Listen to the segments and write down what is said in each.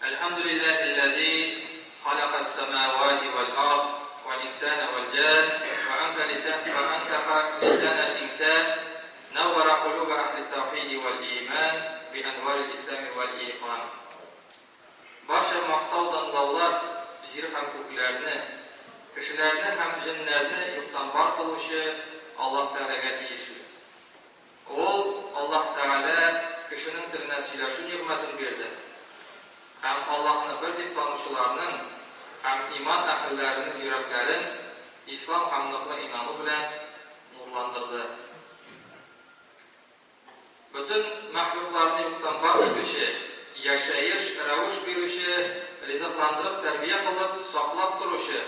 الحمد لله الذي خلق السماوات والأرض والإنسان والجان وأنكح لسان الإنسان نور قلوب أهل التوحيد والإيمان بأنوار الإسلام والإيقان. Barcha maqtovdan davlat yer ham ko'klarni, kishilarni ham jinnlarni yo'qdan bor qiluvchi Alloh taolaga tegishli. Alloh taolo kishining tilini suylashu ne'matini berdi. Ham Allohni bir deb tanuvchilarning, ham iymon ahllarining yuraklarini islom hamdliqli inomi bilan nurlantirdi. Butun maxluqlarni yo'qdan bor etuvchi, yashayish, ravush beruvchi, rizqlantirib, tarbiya qilib, saqlab turuvchi,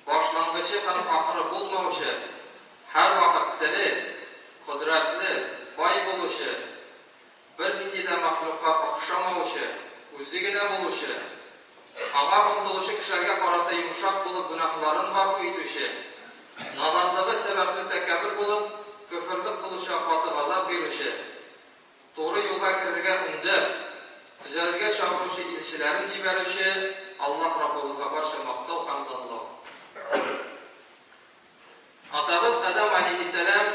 boshlang'ichi ham oxiri bo'lmovchi, har vaqt tili, qudratli, boy bo'luvchi, bir nindida maxluqqa o'xshamovchi, o'zigina bo'luvchi, ama umtuluvchi kishilarga qarata yumshoq bo'lib, gunohlarini ma'fu etuvchi, nodonligi sababli takabbur bo'lib, kufrlik qiluvchi, qattiq azob beruvchi, to'g'ri yo'lga kirishga undab, tuzalga chaqiruvchi, elchilarini jibaruvchi Alloh Rabbimizga barcha maqtov hamdonlar. Atamiz Adam alayhissalom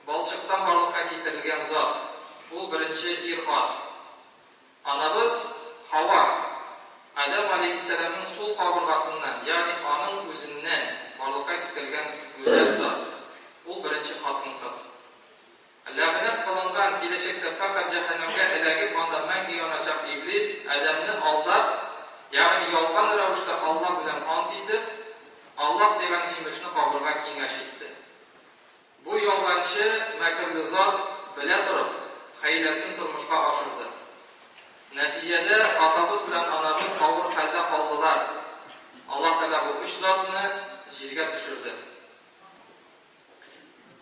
balchiqdan borliqqa keltirilgan zot. Bu birinchi ir-ot. Anamiz Havo Adam alayhissalomning suv qabirg'asidan, ya'ni onun o'zidan borliqqa keltirilgan go'zal zot. Bu birinchi xotin qiz. La'nat qilingan kelajakda faqat jahannamga ilagib ondan yonacaq iblis Adamni aldab, ya'ni yolg'on ravishda Alloh bilan ont etib, Alloh degan jimishni qabirga kengash etdi. Bu yolg'onchi makrli zot bila turib, xaylasini turmushga oshirdi. Natijada otamiz bilan onamiz og'ir holda qoldilar. Alloh taolo bu uch zotni yerga tushirdi.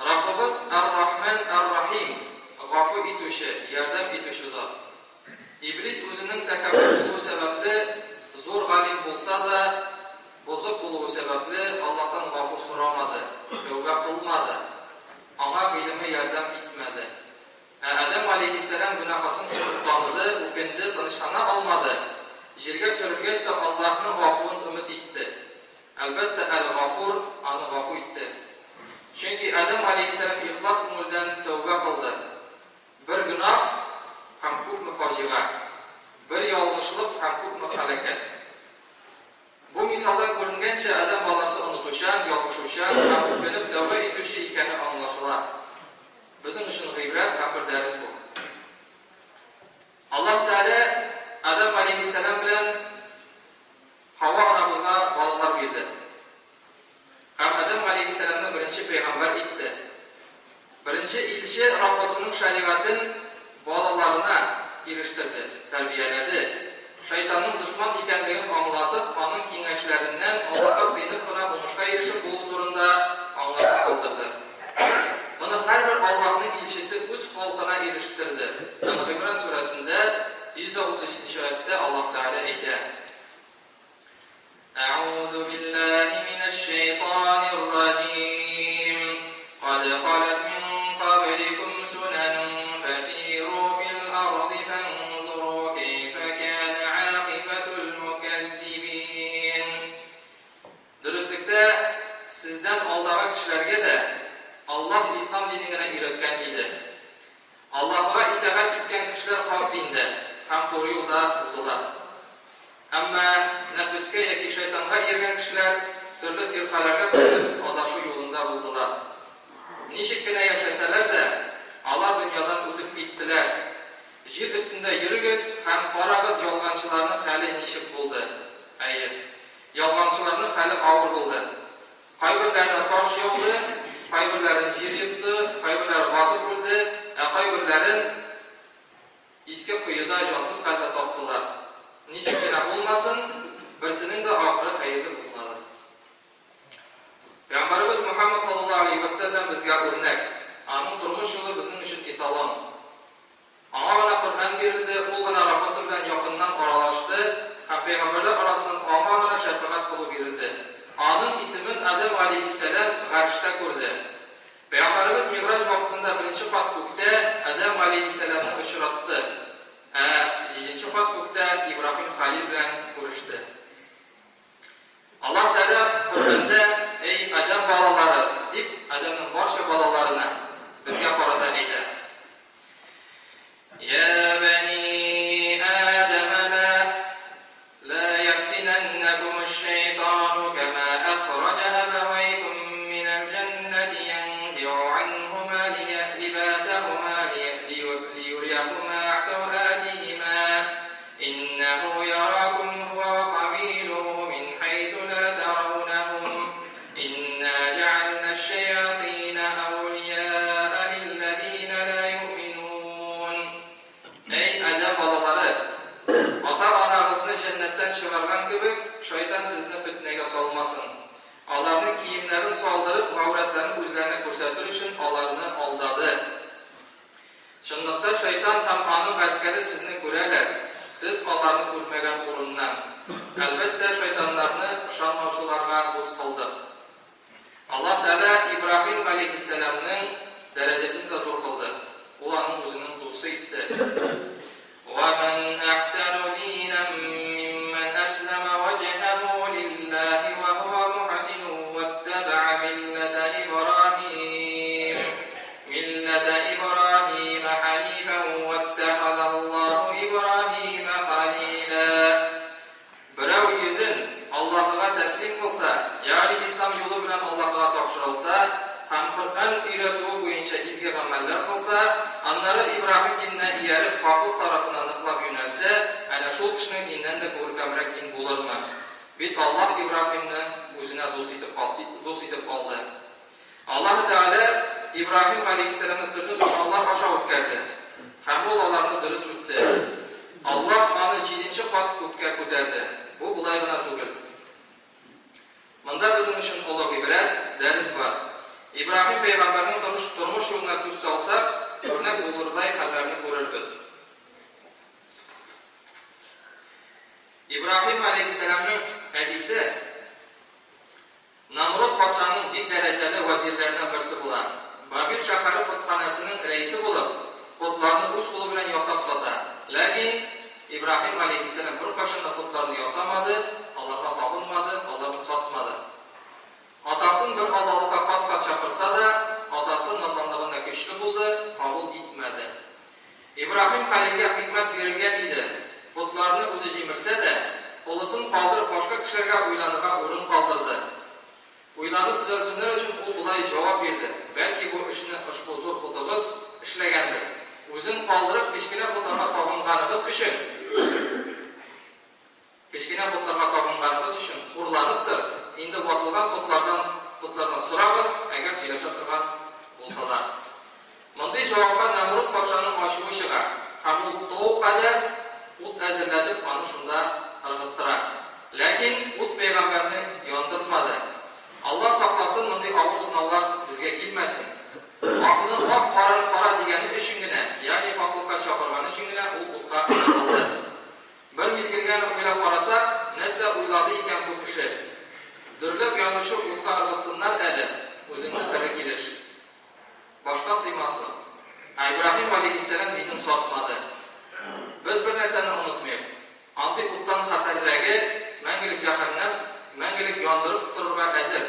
Rabbimiz Ar-Rahman Ar-Rahim, g'afur etuvchi, yordam etuvchi zot. Iblis o'zining takabburi sababli zo'r g'alib bo'lsa-da, buzuq bo'luvi sababli Allohdan g'afur so'ramadi, tavba qilmadi. Ona bilimi yordam etmadi. Adam alayhissalom gunohini tanidi, o'kindi, tinishlana olmadi. Yerga surilgach Allohning g'afurini umid etdi. Albatta Al-G'afur ani g'afur etdi. Chunki Adam alayhissalom ixlos ko'ngildan tavba qildi. Bir gunoh ham ko'p fojia, bir yolg'ishlik ham ko'p halokat. Bu misolda ko'ringancha Adam bolasi unutuvchan, yolg'ishuvchan, ham o'kinib tavba etuvchi ekani anglashiladi. Bizim uchun ibrat ham bir dars bu. Alloh taolo Adam alayhissalom bilan Havo onamizga bolalar berdi. Adam alayhissalomni birinchi payg'ambar etdi. Birinchi elchi Robbisining shariatini bolalarına erishtirdi, tarbiyaladi. Shaytonning dushman ekanligini anglatib, onun kengashlaridan Allohga singib qilib o'ngishga erishib bo'lish turida anglatib qoldirdi. Buni har bir Allohning elchisi o'z xalqina erishtirdi. Imron surasida 137-oyatda Alloh taolo aytadi: A'udhu billahi minash shaytonir rojim. Qad khalat min qablikum sunanun fasiru fil ardi fanzuru kayfa kana 'aqibatul mukazzibin. Durustlikda sizdan oldingi kishilarga da Alloh islom dinini o'rgatgan edi. Allohga itoat etgan kishilar haq dinda, ham to'g'ri yo'lda bo'ldilar. Ammo nafsga yoki shaytonga ergan kishilar turli firqalarga qo'shilib, adashuv yo'lida bo'ldilar. Nechikgina yashasalar-da, ular dunyodan o'tib ketdilar. Yer ustida yurig'iz ham qarag'iz yolg'onchilarning hali nechik bo'ldi. Yolg'onchilarning hali og'ir bo'ldi. Qaybirlarni tosh yo'qdi, qaybirlarini yer yutdi, qaybirlari g'otib bo'ldi, qaybirlarini iskab quyida jonsiz holda topdilar. Nechikgina bo'lmasin, birsining de oxiri xayrli bo'lmadi. Payg'ambarimiz Muhammad sallallohu alayhi vasallam bizga o'rnak. Uning turmush yo'li bizning uchun etalon. Ona Qur'on berildi, u bilan Rabbisi bilan yaqindan aralashdi, payg'ambarlar orasidan omona shafaqat qilib berildi. Uning ismini Adam alayhissalom g'arshda ko'rdi. Payg'ambarimiz Mi'roj vaqtida birinchi qat ko'kda Adam alayhissalomni uchratdi. 7-qat ko'kda өчен аларны алдады. Шынлыкта шайтан һәм аның гаскәре сезне күрәләр. Сез аларны күрмәгән урыннан. Әлбәттә, шайтаннарны ышанмаучыларга дус кылдык. Аллаһ Тәала Ибраһим алейхиссаламның дәрәҗәсен дә зур кылды. Ул аның үзенең дусы итте. وَمَنْ أَحْسَنُ دِينًا مِّمَّنْ أَسْلَمَ وَجْهَهُ لِلَّهِ وَهُوَ مُحْسِنٌ وَاتَّبَعَ مِلَّةَ إِبْرَاهِيمَ حَنِيفًا وَاتَّخَذَ اللَّهُ إِبْرَاهِيمَ خَلِيلًا. Берәү йөзен Аллаһка тәслим кылса, ягъни ислам юлы белән Аллаһка тапшырылса, һәм Коръән өйрәтүе буенча изге гамәлләр кылса, аннары Ибраһим диненә ияреп, хаклык тарафына ныклап юнәлсә, әнә шул кешенең диннән дә күркәмрәк дин булырмы? Бит Аллаһ Ибраһимне үзенә дус итеп алды. Аллаһ Тәала Ибраһим алейхиссаламны төрле сынаулар аша үткәрде. Һәм ул аларны дөрес үтте. Аллаһ аны 7нче кат күккә күтәрде. Бу булай гына түгел. Монда безнең өчен олуг гыйбрәт, дәрес бар. Ибраһим пәйгамбәрнең тормыш юлына күз салсак, örnek bulurday хәлләрне күрербез. Ибраһим алейхиссаламның әтисе Намрод патшаның бик дәрәҗәле вәзирләреннән берсе була. Бабил шәһәре патханасының рәисе булып, путларны үз кулы белән ясап сата. Ләкин Ибраһим алейхиссалам бер кашында путларны ясамады, аларга табынмады, аларны сатмады. Атасын бер алдалыкка кат-кат чакырса да, атасы наданлыгында көчле булды, кабул итмәде. Ибраһим хәлигә хикмәт бирелгән иде. Путларны үзе җимерсә дә, улысын калдырып башка кешеләргә уйланырга урын калдырды. Уйланып төзәлсеннәр өчен ул булай җавап бирде. Бәлки бу эшне ошбу зур путыгыз эшләгәндер. Үзен калдырып кечкенә путларга табынганыгыз өчен, хурланыптыр. Инде ватылган путлардан сорагыз, әгәр сөйләшә торган булса да. Мондый җавапка Намрод патшаның ачуы чыга. Һәм ул тау кадәр ут әзерләтеп аны шунда ыргыттыра. Ләкин ут пәйгамбәрне яндырмады. Аллаһ сакласын, мондый авыр сынаулар безгә килмәсен. Акны ак кара дигәне өчен генә, ягъни хаклыкка чакырганы өчен генә ул утка ыргытылды. Бер мизгелгә уйлап карасак, нәрсә уйлады икән бу кеше? Дөрләп янучы утка ыргытсыннар әле, үзеңне тире килеш. Башка сыймаслык. Ибраһим алейхиссалам динен сатмады. Без бер нәрсәне онытмыйк. Андый уттан хәтерләге мәңгелек җәһәннәм, мәңгелек яндырып торырга әзер.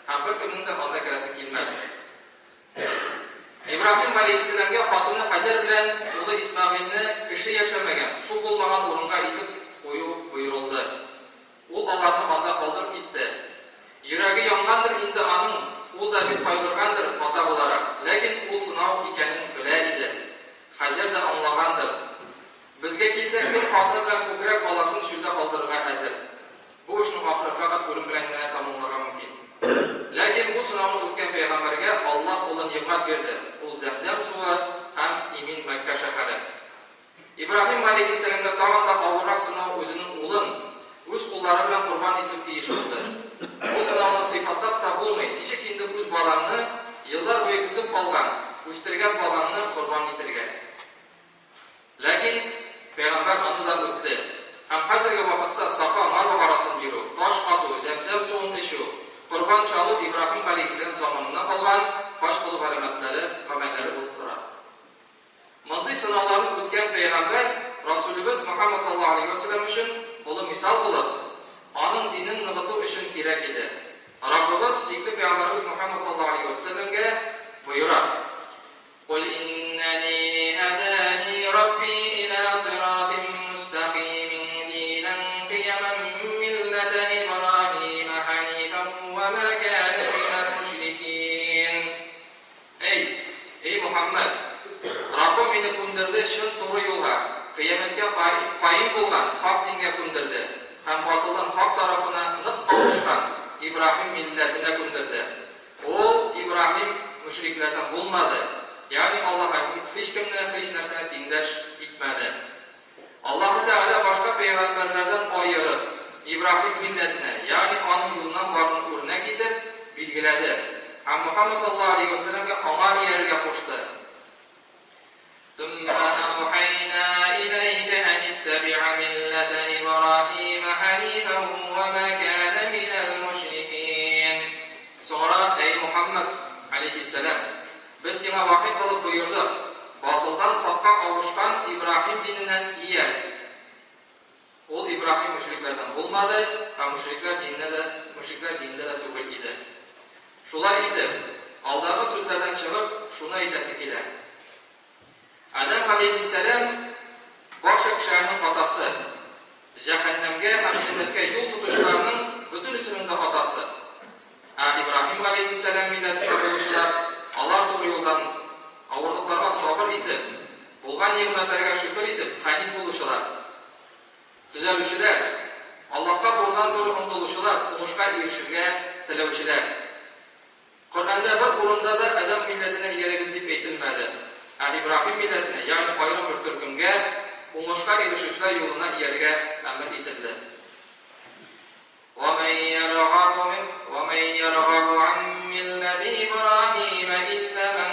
Һәм бер кемнең дә анда керәсе килмәс. Ибраһим алейхиссаламга хатыны Хаҗар белән улы Исмаилне кеше яшәмәгән, су булмаган урынга илеп кую буйрылды. Ул аларны анда калдырып китте. Йөрәге янгандыр инде аның, ул да бит кайгыргандыр ата буларак. Ләкин ул сынау икәнен белә иде. Хаҗар да аңлагандыр. Безгә килсәк, бер хатыны белән күкрәк баласын шулда калдырырга әзер. Бу эшнең ахыры фақат үлем белән генә тамамланырга мөмкин. Ләкин бу сынауны үткән пәйгамбәргә Аллаһ улын нигъмәт бирде. Ул Зәмзәм суы һәм Имин Мәккә шәһәре. Ибраһим алейхиссаламга тагын да авыррак сынау үзенең улын үз куллары белән курбан итү тиеш булды. Бу сынауны сыйфатлап та булмый. Ничек инде үз баланы еллар буе көтеп калган, үстергән баланы курбан итәргә. Ләкин пәйгамбәр аны да үтте. Һәм хәзерге вакытта Сафа Марва арасын бирү, таш ату, Зәмзәм суын эчү, курбан чалу Ибраһим алейхиссалам заманында калган фаш кылу гамәлләре булып тора. Мондый сынауларны үткән пәйгамбәр Расулыбыз Мөхәммәд саллаллаһу алейхи ва саллям өчен улы мисал булып, аның динен ныгыту өчен кирәк иде. Раббыбыз сикли пәйгамбәрбез Мөхәммәд саллаллаһу алейхи ва саллямга буйыра: "Кул иннани һадани рабби иля сиратин мустақимин динан қияман миллата Ибраһим ханифан ва ма кана минал мушрикин." Эй Мөхәммәд, Раббым мине күндерде шын туры юлга, кыямәткә каим булган хак дингә күндерде. Һәм батылдан хак тарафына нык кавышкан Ибраһим милләтенә күндерде. Ул Ибраһим мушрикләрдән булмады. Ягъни Аллаһ һичкемне һич нәрсәне тиңдәш итмәде. Аллаһ Тәгалә башка пәйгамбәрләрдән аерып Ибраһим милләтенә, ягъни аның юлынан баруын үрнәк итеп билгеләде. Muhammed sallallahu aleyhi ve sellem'e ona yerine koştu. ثُمَّ أَوْحَيْنَا إِلَيْكَ أَنِ اتَّبِعْ مِلَّةَ إِبْرَاهِيمَ حَنِيفًا وَمَا كَانَ مِنَ الْمُشْرِكِينَ. Sonra ey Muhammed aleyhisselam, biz sana vahiy kılıp buyurduk. Batıldan hakka kavuşkan İbrahim dininden iyi. Ol İbrahim müşriklerden olmadı ve müşrikler dininde de tübül idi. Şular idi. Alдағы sözlerden çıkıp şuna itesi ki Adam aleyhisselam başka kişilerin atası. Cehennemge hem cennetke yol tutuşlarının bütün isminin de atası. İbrahim aleyhisselam milletine oluşular. Allah doğru yoldan ağırlıklarına sabır idi. Bulgan nimetlerine şükür edip hanif oluşular. Düzelişiler, Allah'a doğrudan doğru umdoluşular, umuşka erişirge tilevşiler. Kur'an'da bir kurumda da Adam milletine yeregizlik eğitilmedi. İbrahim milletine yani bayram bir türkünge umuşka erişişler yoluna yerge emir edildi. وَمَنْ يَرْغَبُ عَنْ مِلَّةِ إِبْرَاهِيمَ إِلَّا مَنْ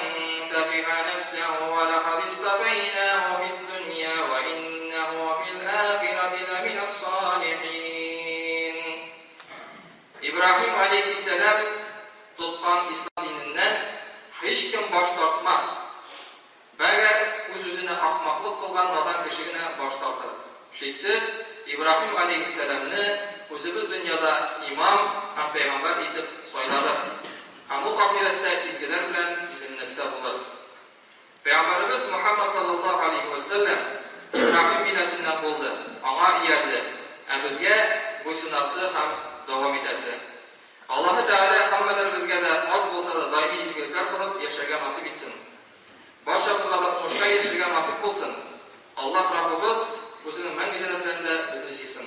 سَفِهَ نَفْسَهُ وَلَقَدِ اصْطَفَيْنَاهُ فِي الدُّنْيَا وَإِنَّهُ فِي الْآخِرَةِ لَمِنَ الصَّالِحِينَ. İbrahim aleyhisselam tutkan İslam dininden hiç kim baş tartmaz. Bəgər öz-özünə ahmaqlıq qılğan nadan kişiğine baş tartır. Şeksiz İbrahim aleyhisselam'ını özümüz dünyada imam hem peygamber edip sayladı. Hem o ahirette izgiler bilen izinlikte bulur. Peygamberimiz Muhammed sallallahu aleyhi ve sellem İbrahim milletinden buldu. Ama iyerdi. Bizge bu sınavsı hem devam edesi. Allah-u Teala hammelerimize de az bolsa da daimi izgilikler kılıp yaşarga nasip etsin. Başımızda da umuşka yaşarga nasip olsun. Allah Rabbimiz özünün məngi cennetlerinde bizni çeksin.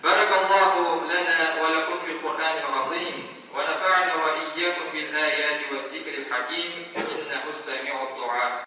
Barakallahu lana ve lakum fil Kur'anil azim ve nefa'na ve iyyakum bil ayati ve zikril hakim.